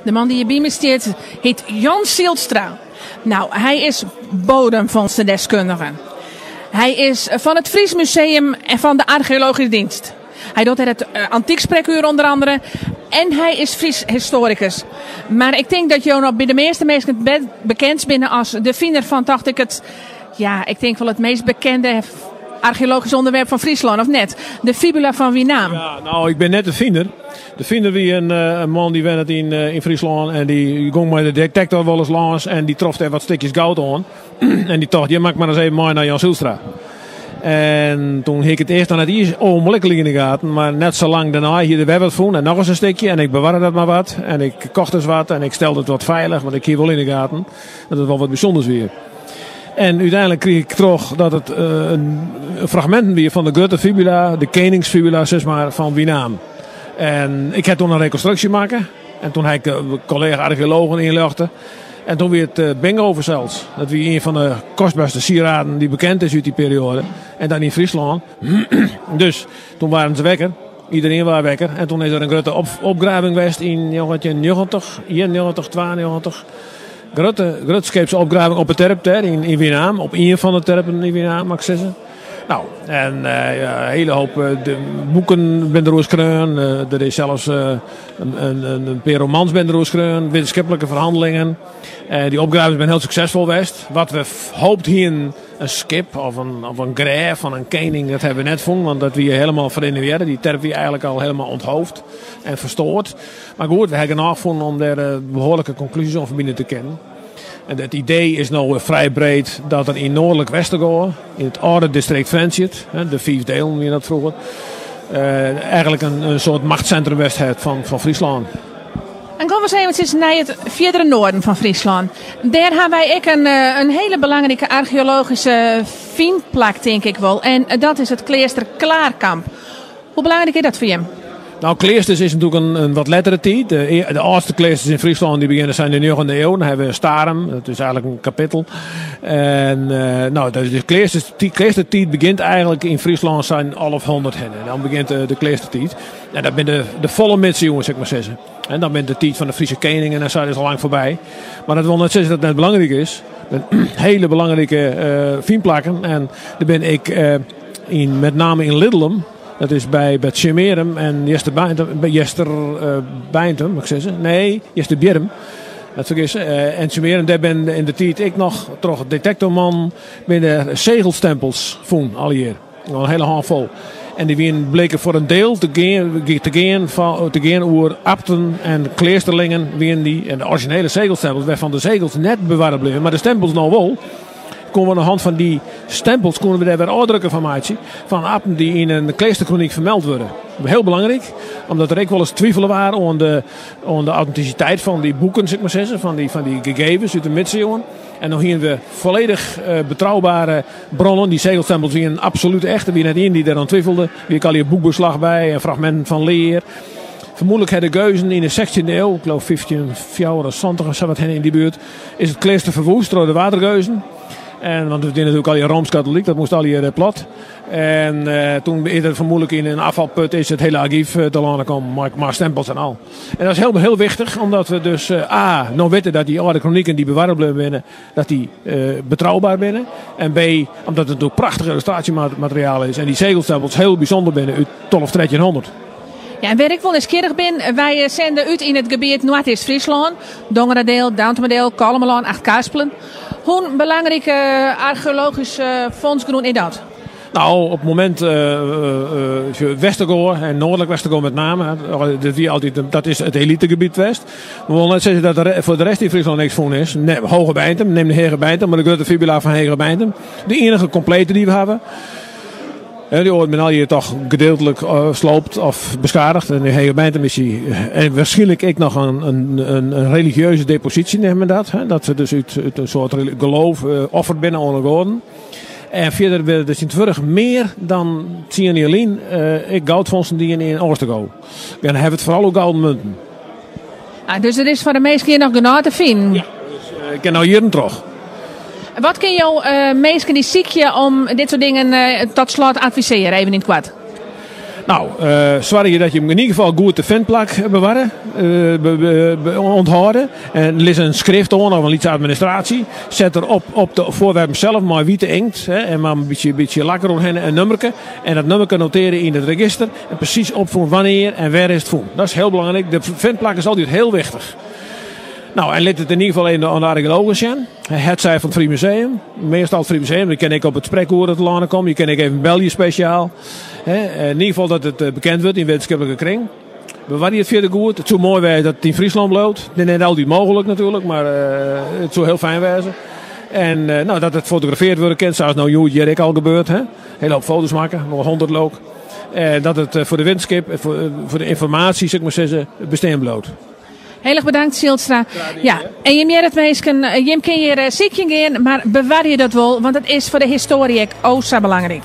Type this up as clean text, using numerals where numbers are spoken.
De man die je bij me staat heet Jan Zielstra. Nou, hij is bodemvondstendeskundige. Hij is van het Fries Museum en van de Archeologische Dienst. Hij doet het Antiekspreekuur onder andere. En hij is Fries historicus. Maar ik denk dat je nog bij de meeste mensen bekend bent als de vinder van, dacht ik het... Ja, ik denk wel het meest bekende archeologisch onderwerp van Friesland, of net? De fibula van wie naam? Ja, nou, ik ben net de vinder. De vinder wie een man die werkt in Friesland en die ging met de detector wel eens langs en die trof er wat stukjes goud aan. En die dacht, je maakt maar eens even mooi naar Jan Zielstra. En toen heb ik het eerst aan het is onmiddellijk in de gaten, maar net zo lang daarna hier de web wat vonden en nog eens een stukje en ik bewaarde dat maar wat en ik kocht dus wat en ik stelde het wat veilig, want ik hier wel in de gaten dat het wel wat bijzonders weer. En uiteindelijk kreeg ik terug dat het een fragmenten weer van de grote fibula, de koningsfibula, zeg maar, van Wienaam. En ik heb toen een reconstructie maken. En toen heb ik de collega-archeologen inlichten. En toen weer het bingo zelfs. Dat was een van de kostbaarste sieraden die bekend is uit die periode. En dan in Friesland. Dus toen waren ze wekker. Iedereen was wekker. En toen is er een grote opgraving geweest in 1990, 91, 92. Grote scheepsopgraving op het terp in Wienaam. Op een van de terpen in Wienaam, mag ik zeggen. Nou, en een hele hoop de boeken ben er geschreven. Er is zelfs een paar romans ben er geschreven. Wetenschappelijke verhandelingen. Die opgraving zijn heel succesvol geweest. Wat we hoopt hier een schip of een graaf van een koning, dat hebben we net gevonden. Want dat we helemaal verenigeerd. Die terp wie eigenlijk al helemaal onthoofd en verstoord. Maar goed, we hebben genoeg gevonden om daar behoorlijke conclusies over binnen te kennen. En het idee is nou vrij breed dat er in Noordelijk Westergoor, in het oude district Friendship, de 5 delen noem je dat vroeger, eigenlijk een soort machtscentrum west heeft van Friesland. En kom eens even naar het verdere noorden van Friesland. Daar hebben wij ook een hele belangrijke archeologische vindplek, denk ik wel. En dat is het Kleester Klaarkamp. Hoe belangrijk is dat voor je? Nou, Kleesters is natuurlijk een wat lettere tijd. De oudste kleesters in Friesland die beginnen zijn in de 9e eeuw. Dan hebben we Starem, dat is eigenlijk een kapittel. En de Kleestertijd begint eigenlijk in Friesland zijn 1100 en dan begint de Kleestertijd. En dat ben de volle middeleeuwen, zeg ik maar zeggen. En dan ben de tijd van de Friese koningen en dan zijn ze al lang voorbij. Maar dat wil net zeggen dat het net belangrijk is. Hele belangrijke vindplakken. En daar ben ik met name in Liddelum. Dat is bij Tjemerum en Jester Beintem, moet ik zeggen. Nee, Jester Bjerm. Dat vergis. En Tjemerum, daar ben in de tijd ik nog, toch detectorman, binnen zegelstempels voen al hier. Een hele handvol. En die bleken voor een deel te gaan over abten en kleesterlingen. En de originele zegelstempels waarvan de zegels net bewaard bleven, maar de stempels nou wel. Konden we aan de hand van die stempels konden we daar weer uitdrukken van maken. Van abten die in een kleesterkroniek vermeld worden. Heel belangrijk, omdat er ook wel eens twijfelen waren aan de authenticiteit van die boeken, zeg ik maar zeggen, van die gegevens uit de middeleeuwen. En dan hier we volledig betrouwbare bronnen. Die zegelstempels zijn absoluut echt. Er wie net in die daar aan twijfelde. Wie kan hier boekbeslag bij, en fragmenten van leer. Vermoedelijk hadden geuzen in de 16e eeuw, ik geloof 1574 of zo wat hen in die buurt, is het kleester verwoest door de watergeuzen. En, want we zijn natuurlijk al hier Rooms-Katholiek, dat moest al hier plat. En toen is het vermoedelijk in een afvalput is het hele archief te landen komen, maar stempels en al. En dat is heel, heel wichtig, omdat we dus nou weten dat die oude kronieken die bewaard blijven binnen, dat die betrouwbaar binnen. En B, omdat het ook prachtig illustratiemateriaal is en die zegelstempels heel bijzonder binnen uit 1200. Ja, en waar ik wel nieuwsgierig ben, wij zenden uit in het gebied Noord-Friesland, Dongeradeel, Duinterdeel, Kalmeland, Acht-Kaaspelen. Hoe belangrijk archeologisch fondsgroen is dat? Nou, op het moment Westergoor en Noordelijk Westergoor met name, dat is het elitegebied West. We willen net zeggen dat er voor de rest in Friesland niks voor is. Hoge Beintem, neem de Hege Beintem, maar de grote fibula van Hege Beintem. De enige complete die we hebben. Die ooit men al hier toch gedeeltelijk sloopt of beschadigd. En de Hege Beintem is hier. En waarschijnlijk ook nog een religieuze depositie, nemen dat. Hè? Dat ze dus uit een soort geloof offerd binnen aan de goden. En verder willen dus in het vorige meer dan zien niet alleen goudfondsen die in Oostergo. En dan hebben we het vooral ook gouden munten. Dus er is voor de meesten hier nog genoeg te vinden? Ja, dus, ik ken nou hier een terug. Wat kun je mensen die ziek je om dit soort dingen tot slot adviseren, even in het kwart? Nou, zorg je dat je hem in ieder geval goed de ventplak bewaren, onthouden. En lees een schrift aan of een iets administratie. Zet er op de voorwerp zelf maar witte inkt. Hè, en maar een beetje lakker omheen en een nummerke. En dat nummerke noteren in het register. En precies opvoeren wanneer en waar is het voor. Dat is heel belangrijk. De ventplak is altijd heel wichtig. Nou, en let het in ieder geval aan de archeologen zijn. Het zij van het Vrije Museum. Meestal het Vrije Museum. Dan kan ik op het spreekwoord het landen komen. Je kan ik even België speciaal. In ieder geval dat het bekend wordt in wetenschappelijke kring. Bewaar je het verder goed. Het zou mooi zijn dat het in Friesland loopt. Dat is niet altijd mogelijk natuurlijk. Maar het zou heel fijn zijn. En nou, dat het gefotografeerd wordt kent. Zoals nou Joet al gebeurt. Hè? Heel hoop foto's maken. Nog 100 loop. Dat het voor de wetenschap, voor de informatie, zeg maar zeggen, bestaan bloot. Heel erg bedankt, Zylstra. Ja, en je meer het meesken, je kan hier ziekje gaan, maar bewaar je dat wel, want het is voor de historie ook zo belangrijk.